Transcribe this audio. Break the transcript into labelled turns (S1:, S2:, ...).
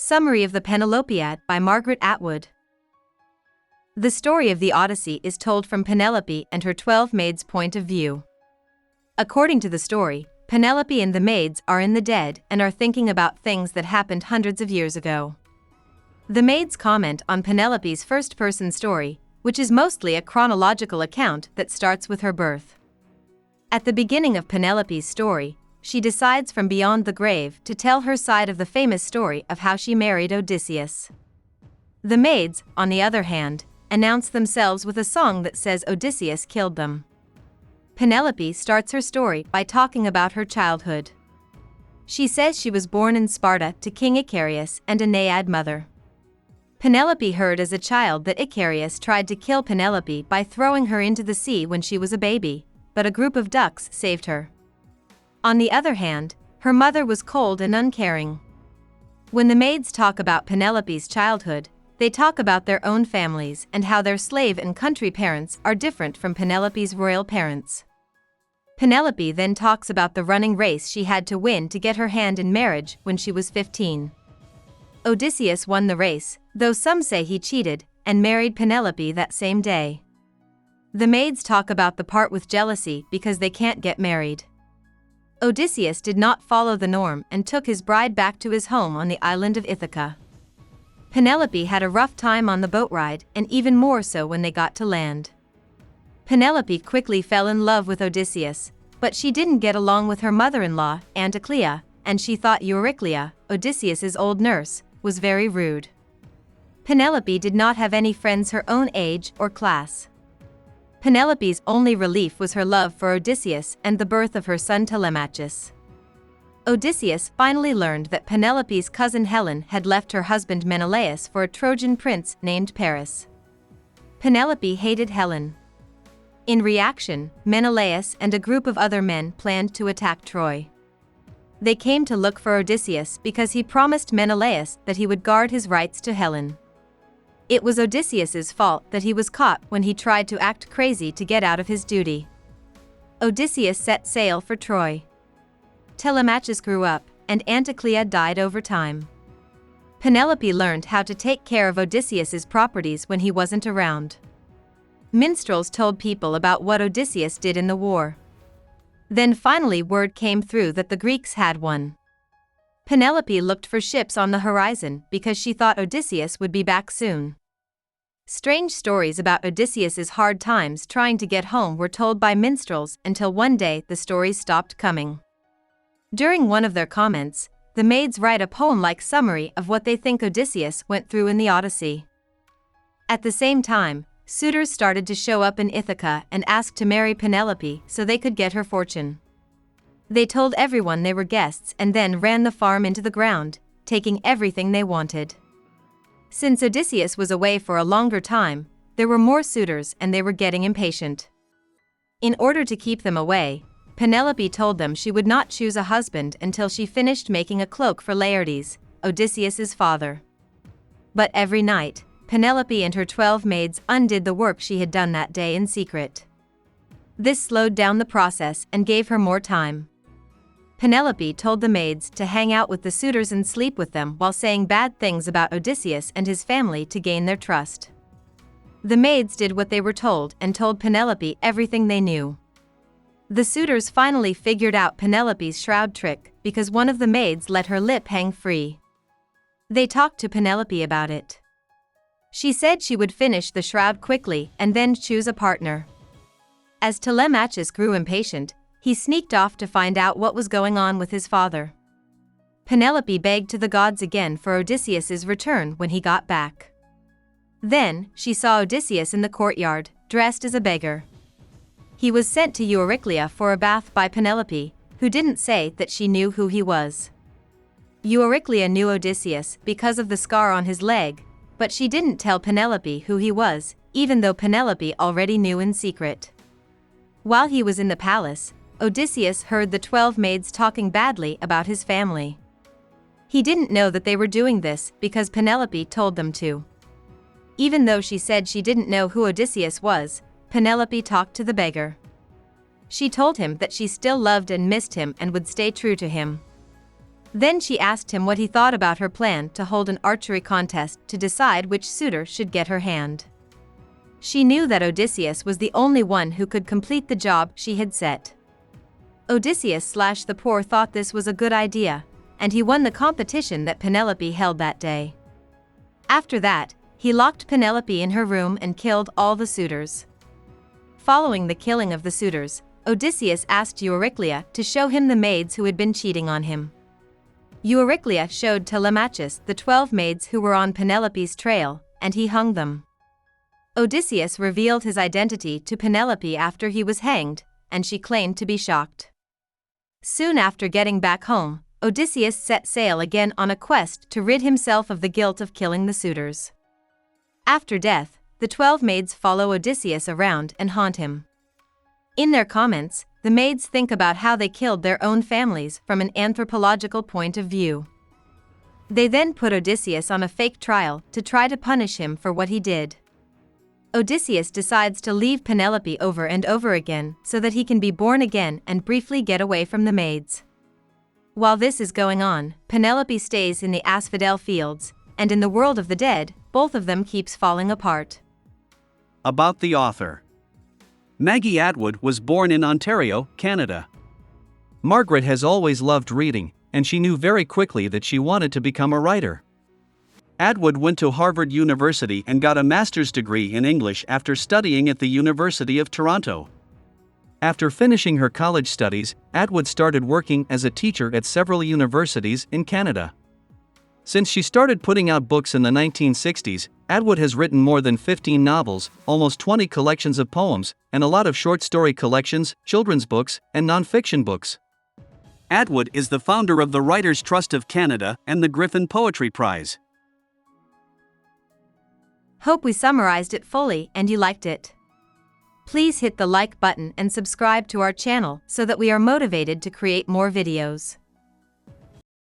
S1: Summary of the Penelopiad by Margaret Atwood. The story of the Odyssey is told from Penelope and her 12 maids' point of view. According to the story, Penelope and the maids are in the dead and are thinking about things that happened hundreds of years ago. The maids comment on Penelope's first-person story, which is mostly a chronological account that starts with her birth. At the beginning of Penelope's story, she decides from beyond the grave to tell her side of the famous story of how she married Odysseus. The maids, on the other hand, announce themselves with a song that says Odysseus killed them. Penelope starts her story by talking about her childhood. She says she was born in Sparta to King Icarius and a Naiad mother. Penelope heard as a child that Icarius tried to kill Penelope by throwing her into the sea when she was a baby, but a group of ducks saved her. On the other hand, her mother was cold and uncaring. When the maids talk about Penelope's childhood, they talk about their own families and how their slave and country parents are different from Penelope's royal parents. Penelope then talks about the running race she had to win to get her hand in marriage when she was 15. Odysseus won the race, though some say he cheated, and married Penelope that same day. The maids talk about the part with jealousy because they can't get married. Odysseus did not follow the norm and took his bride back to his home on the island of Ithaca. Penelope had a rough time on the boat ride, and even more so when they got to land. Penelope quickly fell in love with Odysseus, but she didn't get along with her mother-in-law, Anticlea, and she thought Euryclea, Odysseus's old nurse, was very rude. Penelope did not have any friends her own age or class. Penelope's only relief was her love for Odysseus and the birth of her son Telemachus. Odysseus finally learned that Penelope's cousin Helen had left her husband Menelaus for a Trojan prince named Paris. Penelope hated Helen. In reaction, Menelaus and a group of other men planned to attack Troy. They came to look for Odysseus because he promised Menelaus that he would guard his rights to Helen. It was Odysseus's fault that he was caught when he tried to act crazy to get out of his duty. Odysseus set sail for Troy. Telemachus grew up, and Anticlea died over time. Penelope learned how to take care of Odysseus's properties when he wasn't around. Minstrels told people about what Odysseus did in the war. Then finally word came through that the Greeks had won. Penelope looked for ships on the horizon because she thought Odysseus would be back soon. Strange stories about Odysseus's hard times trying to get home were told by minstrels until one day the stories stopped coming. During one of their comments, the maids write a poem-like summary of what they think Odysseus went through in the Odyssey. At the same time, suitors started to show up in Ithaca and asked to marry Penelope so they could get her fortune. They told everyone they were guests and then ran the farm into the ground, taking everything they wanted. Since Odysseus was away for a longer time, there were more suitors and they were getting impatient. In order to keep them away, Penelope told them she would not choose a husband until she finished making a cloak for Laertes, Odysseus's father. But every night, Penelope and her 12 maids undid the work she had done that day in secret. This slowed down the process and gave her more time. Penelope told the maids to hang out with the suitors and sleep with them while saying bad things about Odysseus and his family to gain their trust. The maids did what they were told and told Penelope everything they knew. The suitors finally figured out Penelope's shroud trick because one of the maids let her lip hang free. They talked to Penelope about it. She said she would finish the shroud quickly and then choose a partner. As Telemachus grew impatient, he sneaked off to find out what was going on with his father. Penelope begged to the gods again for Odysseus's return when he got back. Then, she saw Odysseus in the courtyard, dressed as a beggar. He was sent to Euryclea for a bath by Penelope, who didn't say that she knew who he was. Euryclea knew Odysseus because of the scar on his leg, but she didn't tell Penelope who he was, even though Penelope already knew in secret. While he was in the palace, Odysseus heard the 12 maids talking badly about his family. He didn't know that they were doing this because Penelope told them to. Even though she said she didn't know who Odysseus was, Penelope talked to the beggar. She told him that she still loved and missed him and would stay true to him. Then she asked him what he thought about her plan to hold an archery contest to decide which suitor should get her hand. She knew that Odysseus was the only one who could complete the job she had set. Odysseus / the poor thought this was a good idea, and he won the competition that Penelope held that day. After that, he locked Penelope in her room and killed all the suitors. Following the killing of the suitors, Odysseus asked Euryclea to show him the maids who had been cheating on him. Euryclea showed Telemachus the 12 maids who were on Penelope's trail, and he hung them. Odysseus revealed his identity to Penelope after he was hanged, and she claimed to be shocked. Soon after getting back home, Odysseus set sail again on a quest to rid himself of the guilt of killing the suitors. After death, the 12 maids follow Odysseus around and haunt him. In their comments, the maids think about how they killed their own families from an anthropological point of view. They then put Odysseus on a fake trial to try to punish him for what he did. Odysseus decides to leave Penelope over and over again so that he can be born again and briefly get away from the maids. While this is going on, Penelope stays in the asphodel fields, and in the world of the dead, both of them keeps falling apart.
S2: About the author. Maggie Atwood was born in Ontario, Canada. Margaret has always loved reading, and she knew very quickly that she wanted to become a writer. Atwood went to Harvard University and got a master's degree in English after studying at the University of Toronto. After finishing her college studies, Atwood started working as a teacher at several universities in Canada. Since she started putting out books in the 1960s, Atwood has written more than 15 novels, almost 20 collections of poems, and a lot of short story collections, children's books, and non-fiction books. Atwood is the founder of the Writers' Trust of Canada and the Griffin Poetry Prize.
S1: Hope we summarized it fully and you liked it. Please hit the like button and subscribe to our channel so that we are motivated to create more videos.